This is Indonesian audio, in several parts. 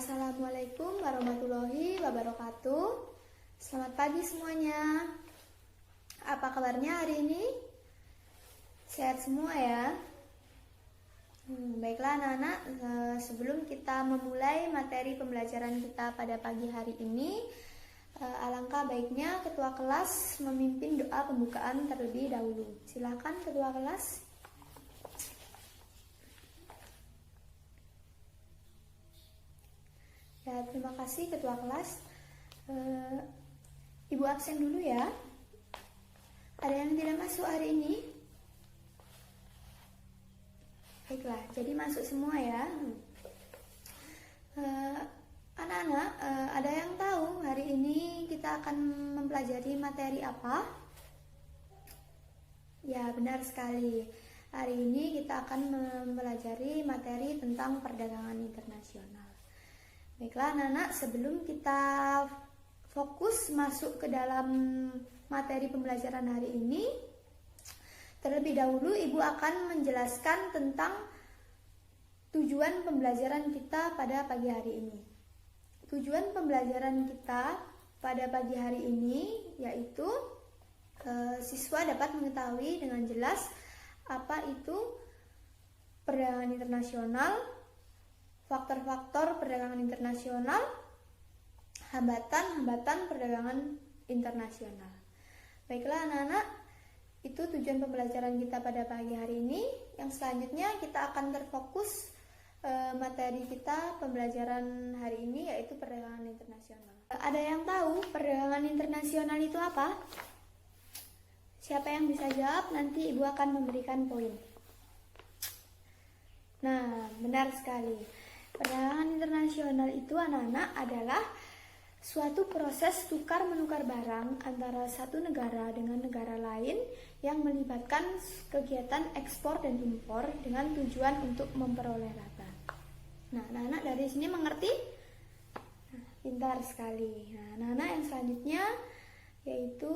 Assalamualaikum warahmatullahi wabarakatuh. Selamat pagi semuanya. Apa kabarnya hari ini? Sehat semua ya? Baiklah anak-anak, sebelum kita memulai materi pembelajaran kita pada pagi hari ini, alangkah baiknya ketua kelas memimpin doa pembukaan terlebih dahulu. Silakan ketua kelas. Ya, terima kasih ketua kelas. Ibu absen dulu ya. Ada yang tidak masuk hari ini? Baiklah, jadi masuk semua ya. Anak-anak, ada yang tahu hari ini kita akan mempelajari materi apa? Ya, benar sekali. Hari ini kita akan mempelajari materi tentang perdagangan internasional. Baiklah anak-anak, sebelum kita fokus masuk ke dalam materi pembelajaran hari ini, terlebih dahulu Ibu akan menjelaskan tentang tujuan pembelajaran kita pada pagi hari ini. Tujuan pembelajaran kita pada pagi hari ini yaitu siswa dapat mengetahui dengan jelas apa itu perdagangan internasional, faktor-faktor perdagangan internasional, hambatan-hambatan perdagangan internasional. Baiklah anak-anak, itu tujuan pembelajaran kita pada pagi hari ini. Yang selanjutnya kita akan terfokus materi kita pembelajaran hari ini yaitu perdagangan internasional. Ada yang tahu perdagangan internasional itu apa? Siapa yang bisa jawab? Nanti Ibu akan memberikan poin. Nah, benar sekali. Perdagangan internasional itu anak-anak adalah suatu proses tukar-menukar barang antara satu negara dengan negara lain yang melibatkan kegiatan ekspor dan impor dengan tujuan untuk memperoleh laba. Nah, anak-anak dari sini mengerti? Nah, pintar sekali. Nah, anak-anak yang selanjutnya yaitu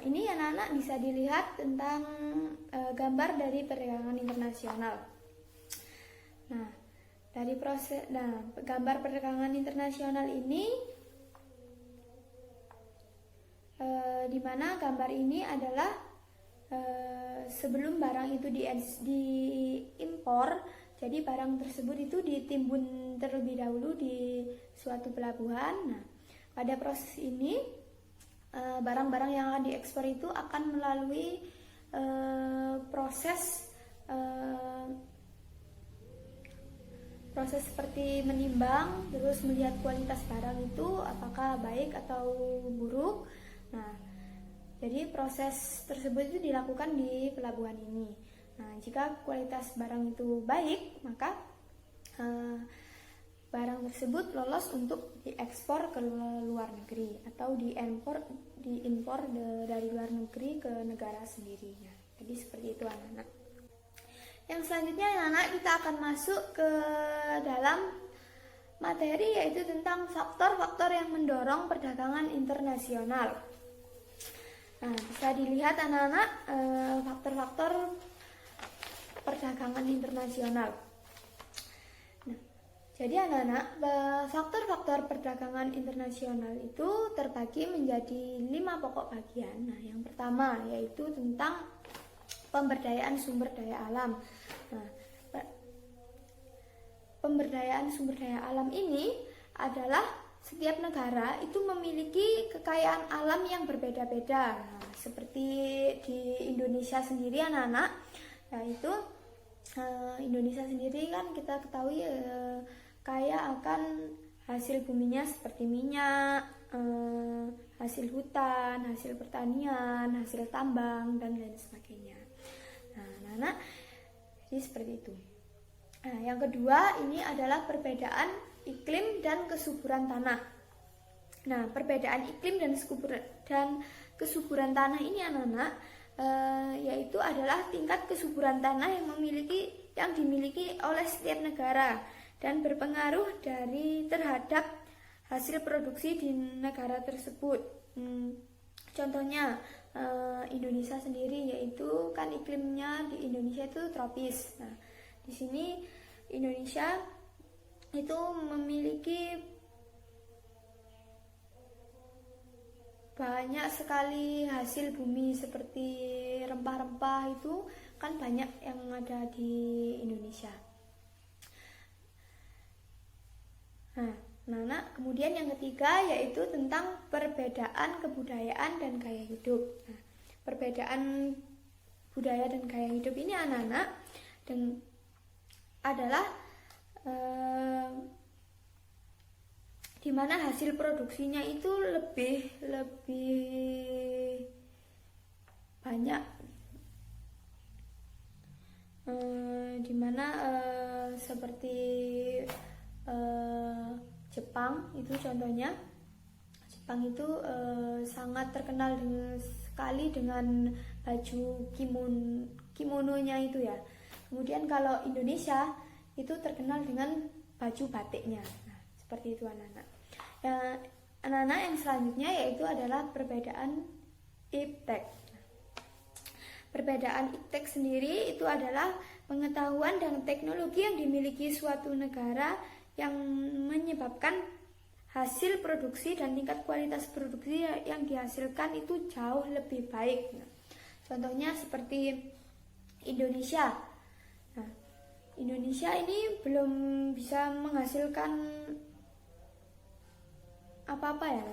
ini anak-anak bisa dilihat tentang gambar dari perdagangan internasional. Nah, gambar perdagangan internasional ini di mana gambar ini adalah sebelum barang itu diimpor, jadi barang tersebut itu ditimbun terlebih dahulu di suatu pelabuhan. Nah, pada proses ini barang-barang yang akan diekspor itu akan melalui proses seperti menimbang, terus melihat kualitas barang itu apakah baik atau buruk. Nah, jadi proses tersebut itu dilakukan di pelabuhan ini. Nah, jika kualitas barang itu baik, maka barang tersebut lolos untuk diekspor ke luar negeri atau diimpor dari luar negeri ke negara sendirinya. Jadi seperti itu anak-anak. Yang selanjutnya anak-anak kita akan masuk ke dalam materi yaitu tentang faktor-faktor yang mendorong perdagangan internasional. Nah, bisa dilihat anak-anak faktor-faktor perdagangan internasional. Nah, jadi anak-anak faktor-faktor perdagangan internasional itu terbagi menjadi 5 pokok bagian. Nah, yang pertama yaitu tentang pemberdayaan sumber daya alam. Nah, pemberdayaan sumber daya alam ini adalah setiap negara itu memiliki kekayaan alam yang berbeda-beda. Nah, seperti di Indonesia sendiri anak-anak, yaitu Indonesia sendiri kan kita ketahui kaya akan hasil buminya seperti minyak, hasil hutan, hasil pertanian, hasil tambang, dan lain sebagainya. Nah, anak-anak, jadi seperti itu. Nah, yang kedua ini adalah perbedaan iklim dan kesuburan tanah. Nah, perbedaan iklim dan kesuburan tanah ini anak-anak yaitu adalah tingkat kesuburan tanah yang dimiliki oleh setiap negara dan berpengaruh terhadap hasil produksi di negara tersebut. Contohnya Indonesia sendiri, yaitu kan iklimnya di Indonesia itu tropis. Nah, di sini Indonesia itu memiliki banyak sekali hasil bumi seperti rempah-rempah, itu kan banyak yang ada di Indonesia. Nah, kemudian yang ketiga yaitu tentang perbedaan kebudayaan dan gaya hidup. Nah, perbedaan budaya dan gaya hidup ini anak-anak adalah di mana hasil produksinya itu lebih banyak, dimana seperti Jepang itu contohnya. Jepang itu sangat terkenal sekali dengan baju kimononya itu ya. Kemudian kalau Indonesia itu terkenal dengan baju batiknya. Nah, seperti itu anak-anak. Anak-anak yang selanjutnya yaitu adalah perbedaan iptek. Perbedaan iptek sendiri itu adalah pengetahuan dan teknologi yang dimiliki suatu negara yang menyebabkan hasil produksi dan tingkat kualitas produksi yang dihasilkan itu jauh lebih baik. Nah, contohnya seperti Indonesia. Nah, Indonesia ini belum bisa menghasilkan apa-apa ya.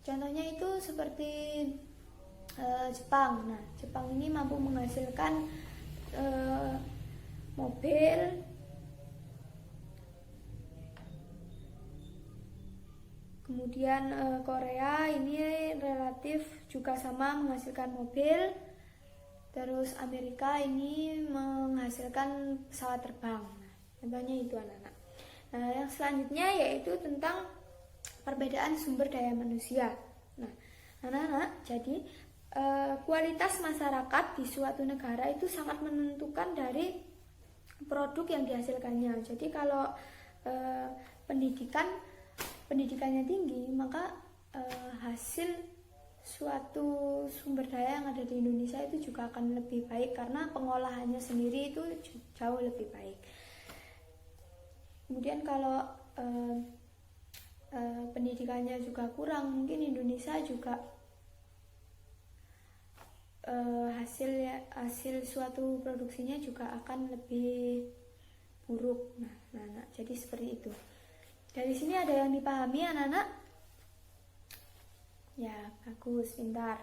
Contohnya itu seperti Jepang. Nah, Jepang ini mampu menghasilkan mobil, kemudian Korea ini relatif juga sama menghasilkan mobil. Terus Amerika ini menghasilkan pesawat terbang. Nah, contohnya itu anak-anak. Nah, yang selanjutnya yaitu tentang perbedaan sumber daya manusia. Nah, anak-anak, jadi kualitas masyarakat di suatu negara itu sangat menentukan dari produk yang dihasilkannya. Jadi kalau pendidikannya tinggi, maka hasil suatu sumber daya yang ada di Indonesia itu juga akan lebih baik karena pengolahannya sendiri itu jauh lebih baik. Kemudian kalau pendidikannya juga kurang, mungkin Indonesia juga hasil suatu produksinya juga akan lebih buruk. Nah, jadi seperti itu. Dari sini ada yang dipahami anak-anak? Ya, bagus, pintar.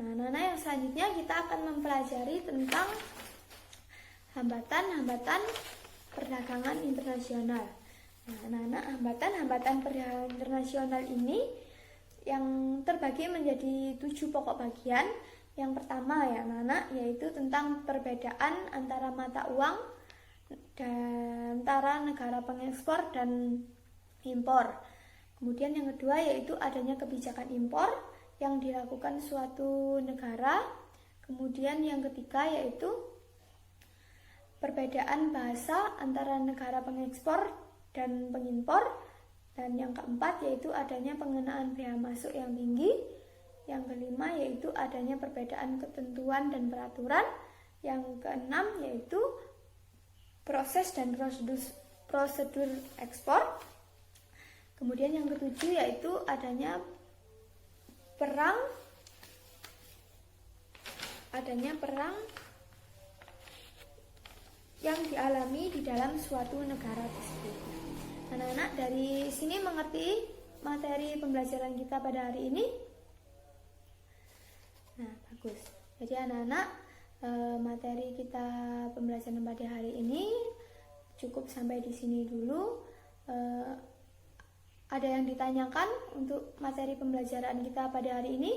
Nah, anak-anak yang selanjutnya kita akan mempelajari tentang hambatan-hambatan perdagangan internasional. Nah, anak-anak, hambatan-hambatan perdagangan internasional ini yang terbagi menjadi 7 pokok bagian. Yang pertama ya anak-anak, yaitu tentang perbedaan antara mata uang dan antara negara pengekspor dan impor. Kemudian yang kedua yaitu adanya kebijakan impor yang dilakukan suatu negara. Kemudian yang ketiga yaitu perbedaan bahasa antara negara pengekspor dan pengimpor. Dan yang keempat yaitu adanya pengenaan bea masuk yang tinggi. Yang kelima yaitu adanya perbedaan ketentuan dan peraturan. Yang keenam yaitu proses dan prosedur ekspor. Kemudian yang ketujuh yaitu adanya perang yang dialami di dalam suatu negara tersebut. Anak-anak, dari sini mengerti materi pembelajaran kita pada hari ini? Nah, bagus. Jadi anak-anak, materi kita pembelajaran pada hari ini cukup sampai di sini dulu. Ada yang ditanyakan untuk materi pembelajaran kita pada hari ini?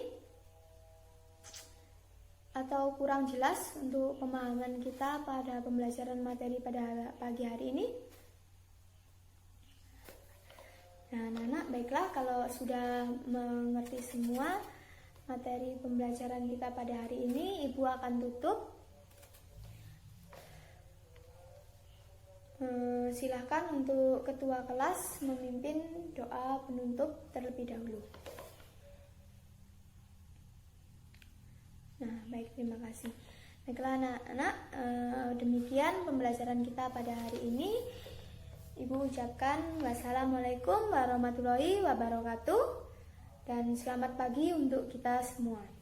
Atau kurang jelas untuk pemahaman kita pada pembelajaran materi pada pagi hari ini? Nah, anak-anak, baiklah, kalau sudah mengerti semua materi pembelajaran kita pada hari ini, Ibu akan tutup. Silahkan untuk ketua kelas memimpin doa penutup terlebih dahulu. Nah, baik, terima kasih. Baiklah anak-anak, demikian pembelajaran kita pada hari ini. Ibu ucapkan wassalamualaikum warahmatullahi wabarakatuh dan selamat pagi untuk kita semua.